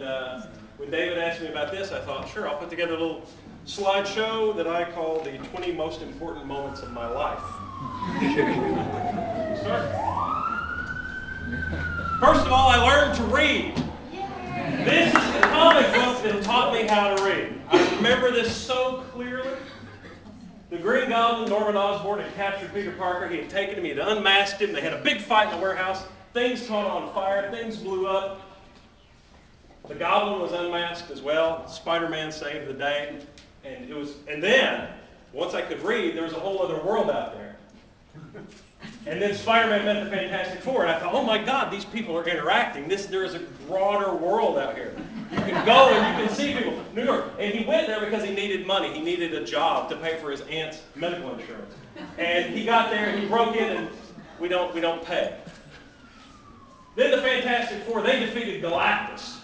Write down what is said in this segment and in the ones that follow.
And when David asked me about this, I thought, sure, I'll put together a little slideshow that I call the 20 most important moments of my life. Start. First of all, I learned to read. This is the comic book that taught me how to read. I remember this so clearly. The Green Goblin, Norman Osborn, had captured Peter Parker. He had taken him, he had unmasked him. They had a big fight in the warehouse. Things caught on fire, things blew up. The Goblin was unmasked as well. Spider-Man saved the day. And then, once I could read, there was a whole other world out there. And then Spider-Man met the Fantastic Four, and I thought, oh my God, these people are interacting. There is a broader world out here. You can go and you can see people. New York. And he went there because he needed money. He needed a job to pay for his aunt's medical insurance. And he got there and he broke in, and we don't pay. Then the Fantastic Four, they defeated Galactus.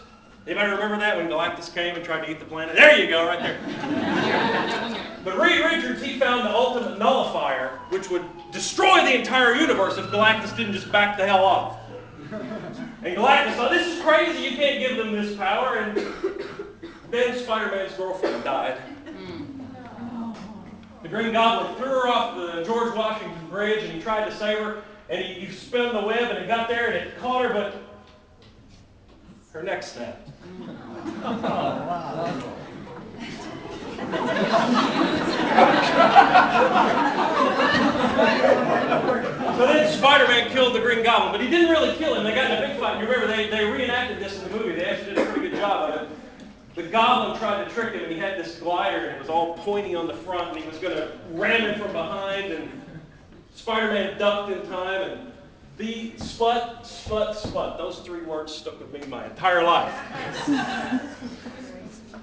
Anybody remember that when Galactus came and tried to eat the planet? There you go, right there. But Reed Richards, he found the ultimate nullifier, which would destroy the entire universe if Galactus didn't just back the hell off. And Galactus thought, this is crazy, you can't give them this power. And then Spider-Man's girlfriend died. The Green Goblin threw her off the George Washington Bridge, and he tried to save her. And he spun the web, and it got there, and it caught her, but her neck snapped. Oh, wow. So then Spider-Man killed the Green Goblin, but he didn't really kill him. They got in a big fight. You remember, they reenacted this in the movie. They actually did a pretty good job of it. The Goblin tried to trick him, and he had this glider, and it was all pointy on the front, and he was going to ram him from behind, and Spider-Man ducked in time, and the sput, sput, sput. Those three words stuck with me my entire life.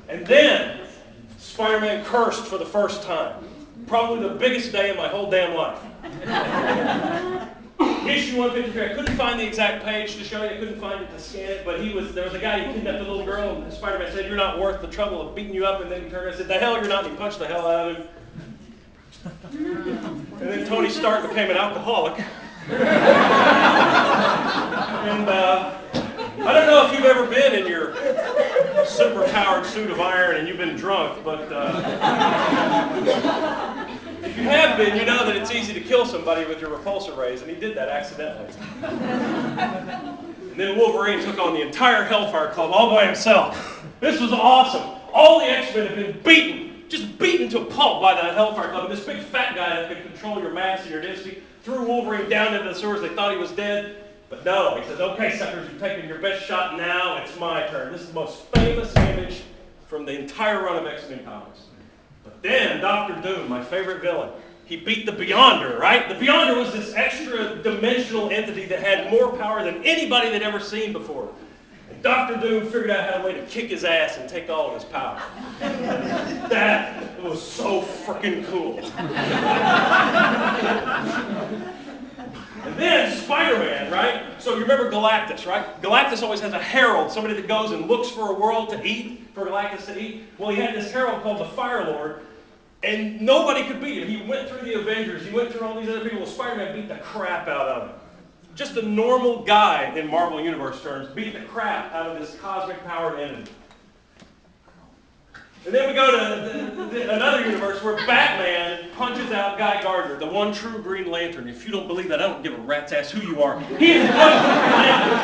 And then Spider-Man cursed for the first time. Probably the biggest day of my whole damn life. Issue 153. I couldn't find the exact page to show you. I couldn't find it to scan it, but there was a guy who kidnapped a little girl, and Spider-Man said, "You're not worth the trouble of beating you up," and then he turned and said, "The hell you're not," and he punched the hell out of him. And then Tony Stark became an alcoholic. And I don't know if you've ever been in your super-powered suit of iron and you've been drunk, but if you have been, you know that it's easy to kill somebody with your repulsor rays, and he did that accidentally. And then Wolverine took on the entire Hellfire Club all by himself. This was awesome. All the X-Men have been beaten, just beaten to a pulp by the Hellfire Club. And this big fat guy that could control your mass and your density threw Wolverine down into the sewers. They thought he was dead. But no, he says, "Okay, suckers, you've taken your best shot. Now it's my turn." This is the most famous image from the entire run of X-Men comics. But then Dr. Doom, my favorite villain, he beat the Beyonder, right? The Beyonder was this extra-dimensional entity that had more power than anybody they'd ever seen before. And Dr. Doom figured out how a way to kick his ass and take all of his power. That was so freaking cool. And then Spider-Man, right? So you remember Galactus, right? Galactus always has a herald, somebody that goes and looks for a world to eat, for Galactus to eat. Well, he had this herald called the Fire Lord, and nobody could beat him. He went through the Avengers, he went through all these other people. Well, Spider-Man beat the crap out of him. Just a normal guy in Marvel Universe terms beat the crap out of this cosmic-powered enemy. And then we go to another universe where Batman punches out Guy Gardner, the one true Green Lantern. If you don't believe that, I don't give a rat's ass who you are. He is the one true Green Lantern.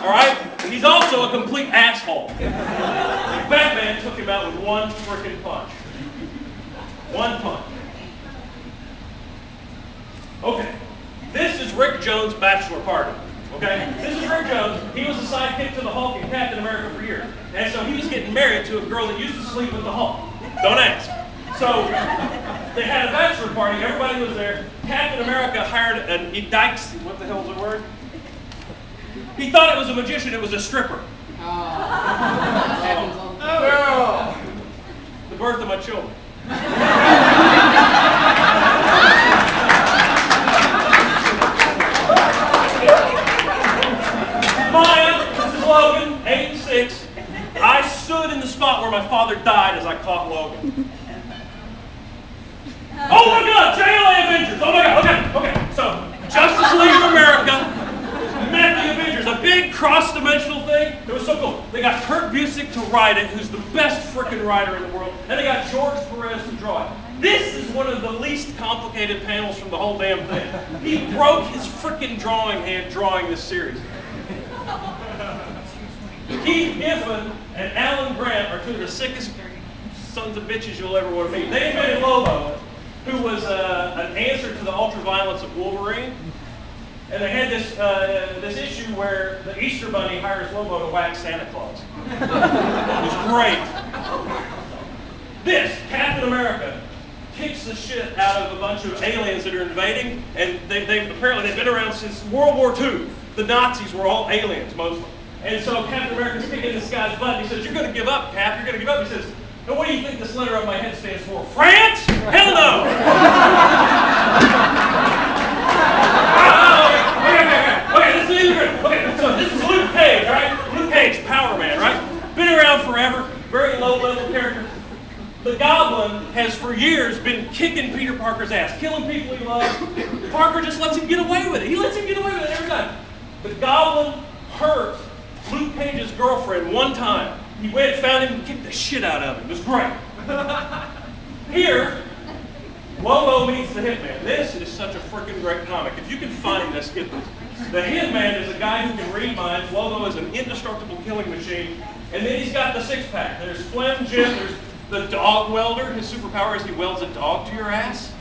All right? And he's also a complete asshole. And Batman took him out with one freaking punch. One punch. Okay. This is Rick Jones' bachelor party. Okay? This is Rick Jones. He was a sidekick to the Hulk in Captain America for years. And so he was getting married to a girl that used to sleep with the Hulk. Don't ask. So they had a bachelor party. Everybody was there. Captain America hired an Dykes. What the hell is the word? He thought it was a magician. It was a stripper. Oh. The birth of my children. Maya, this is Logan, 8 and 6. I stood in the spot where my father died as I caught Logan. Oh my God, JLA Avengers! Oh my God, okay. So, Justice League of America met the Avengers. A big cross-dimensional thing. It was so cool. They got Kurt Busiek to write it, who's the best freaking writer in the world, and they got George Perez to draw it. This is one of the least complicated panels from the whole damn thing. He broke his freaking drawing hand drawing this series. Keith Giffen and Alan Grant are two of the sickest sons of bitches you'll ever want to meet. They invented Lobo, who was an answer to the ultraviolence of Wolverine. And they had this issue where the Easter Bunny hires Lobo to whack Santa Claus. It was great. This, Captain America, kicks the shit out of a bunch of aliens that are invading, and apparently they've been around since World War II. The Nazis were all aliens, mostly. And so Captain America's kicking this guy's butt, and he says, "You're going to give up, Cap, you're going to give up." He says, "And what do you think this letter on my head stands for? France? Hell no!" Okay, so this is Luke Cage, right? Luke Cage, Power Man, right? Been around forever, very low-level character. The Goblin has for years been kicking Peter Parker's ass, killing people he loves. Parker just lets him get away with it. He lets him get away with it every time. The Goblin hurt Luke Cage's girlfriend one time. He went, found him, and kicked the shit out of him. It was great. Here, Lobo meets the Hitman. This is such a freaking great comic. If you can find this, get this. The Hitman is a guy who can read minds. Lobo is an indestructible killing machine. And then he's got the six-pack. There's Flem Jim, there's the dog welder. His superpower is he welds a dog to your ass.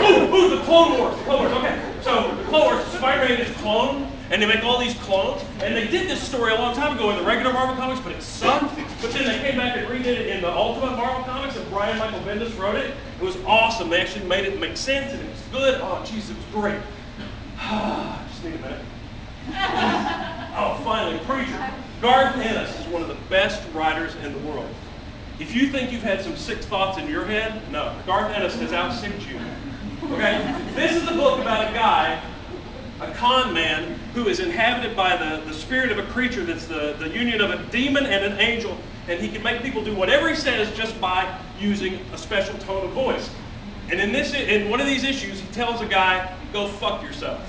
Ooh, the Clone Wars. Okay. So the Clone Wars, Spider-Man is cloned, and they make all these clones. And they did this story a long time ago in the regular Marvel Comics, but it sucked. But then they came back and redid it in the Ultimate Marvel Comics, and Brian Michael Bendis wrote it. It was awesome. They actually made it make sense, and it was good. Oh, jeez, it was great. Just need a minute. Oh, finally, Preacher. Garth Ennis is one of the best writers in the world. If you think you've had some sick thoughts in your head, no. Garth Ennis has outsicked you. Okay? This is a book about a guy, a con man, who is inhabited by the spirit of a creature that's the union of a demon and an angel, and he can make people do whatever he says just by using a special tone of voice. And in one of these issues, he tells a guy, "Go fuck yourself."